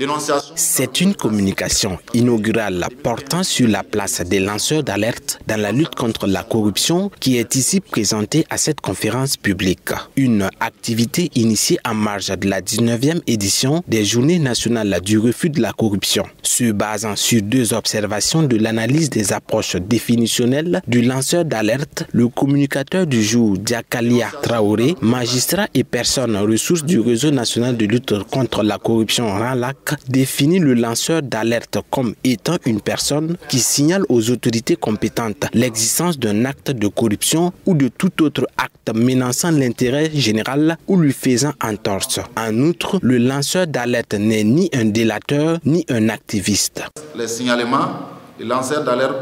dénonciation. C'est une communication inaugurale portant sur la place des lanceurs d'alerte dans la lutte contre la corruption qui est ici présentée à cette conférence publique. Une activité initiée en marge de la 19e édition des Journées nationales du refus de la corruption, se basant sur deux observations de l'analyse des approches définitionnelles du lanceur d'alerte, le communicateur du jour Diakalia Traoré, magistrat et personne ressource du réseau national de lutte contre la corruption RANLAC, définit le lanceur d'alerte comme étant une personne qui signale aux autorités compétentes l'existence d'un acte de corruption ou de tout autre acte menaçant l'intérêt général ou lui faisant entorse. En outre, le lanceur d'alerte n'est ni un délateur ni un activiste. Les signalements, les lanceurs d'alerte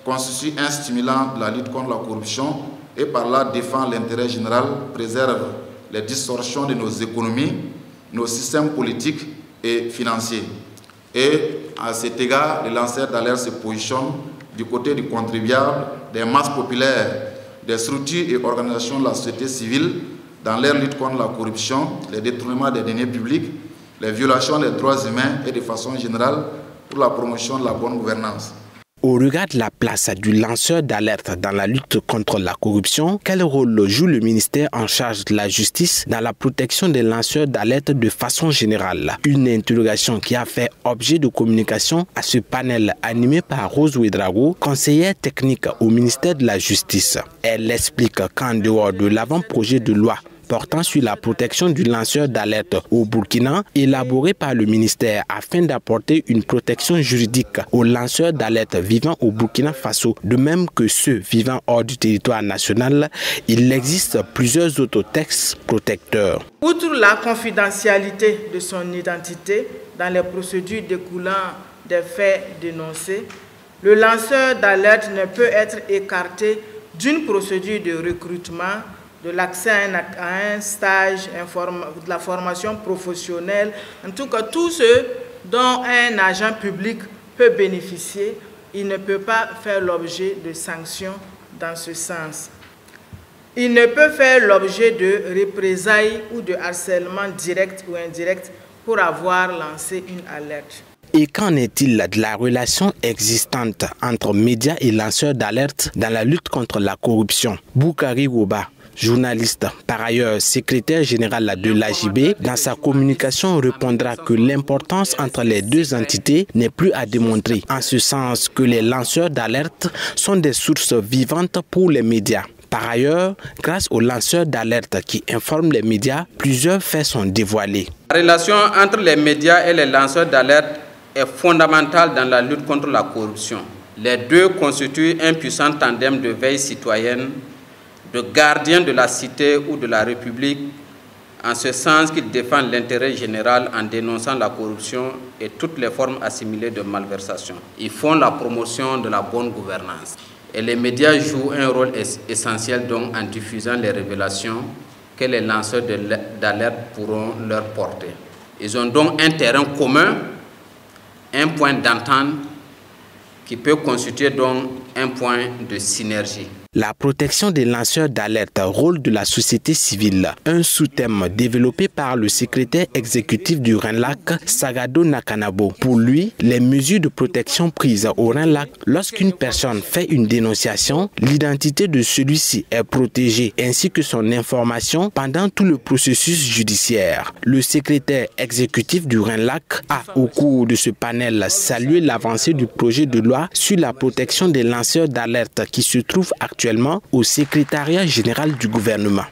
constituent un stimulant de la lutte contre la corruption et par là défend l'intérêt général, préserve les distorsions de nos économies, nos systèmes politiques et financiers. Et à cet égard, les lanceurs d'alerte se positionnent du côté du contribuable, des masses populaires, des structures et organisations de la société civile dans leur lutte contre la corruption, les détournements des deniers publics, les violations des droits humains et de façon générale pour la promotion de la bonne gouvernance. Au regard de la place du lanceur d'alerte dans la lutte contre la corruption, quel rôle joue le ministère en charge de la justice dans la protection des lanceurs d'alerte de façon générale? Une interrogation qui a fait objet de communication à ce panel animé par Rose Ouedraogo, conseillère technique au ministère de la Justice. Elle explique qu'en dehors de l'avant-projet de loi portant sur la protection du lanceur d'alerte au Burkina, élaboré par le ministère afin d'apporter une protection juridique aux lanceurs d'alerte vivant au Burkina Faso, de même que ceux vivant hors du territoire national, il existe plusieurs autres textes protecteurs. Outre la confidentialité de son identité dans les procédures découlant des faits dénoncés, le lanceur d'alerte ne peut être écarté d'une procédure de recrutement, de l'accès à un stage, de la formation professionnelle, en tout cas tout ce dont un agent public peut bénéficier, il ne peut pas faire l'objet de sanctions dans ce sens. Il ne peut faire l'objet de représailles ou de harcèlement direct ou indirect pour avoir lancé une alerte. Et qu'en est-il de la relation existante entre médias et lanceurs d'alerte dans la lutte contre la corruption? Boukari Rouba, journaliste, par ailleurs secrétaire général de l'AJB, dans sa communication répondra que l'importance entre les deux entités n'est plus à démontrer, en ce sens que les lanceurs d'alerte sont des sources vivantes pour les médias. Par ailleurs, grâce aux lanceurs d'alerte qui informent les médias, plusieurs faits sont dévoilés. La relation entre les médias et les lanceurs d'alerte est fondamentale dans la lutte contre la corruption. Les deux constituent un puissant tandem de veille citoyenne, de gardiens de la cité ou de la République, en ce sens qu'ils défendent l'intérêt général en dénonçant la corruption et toutes les formes assimilées de malversation. Ils font la promotion de la bonne gouvernance. Et les médias jouent un rôle essentiel donc en diffusant les révélations que les lanceurs d'alerte pourront leur porter. Ils ont donc un terrain commun, un point d'entente qui peut constituer donc un point de synergie. La protection des lanceurs d'alerte, rôle de la société civile, un sous-thème développé par le secrétaire exécutif du RANLAC, Sagado Nakanabo. Pour lui, les mesures de protection prises au RANLAC, lorsqu'une personne fait une dénonciation, l'identité de celui-ci est protégée ainsi que son information pendant tout le processus judiciaire. Le secrétaire exécutif du RANLAC a, au cours de ce panel, salué l'avancée du projet de loi sur la protection des lanceurs d'alerte qui se trouve actuellement au secrétariat général du gouvernement.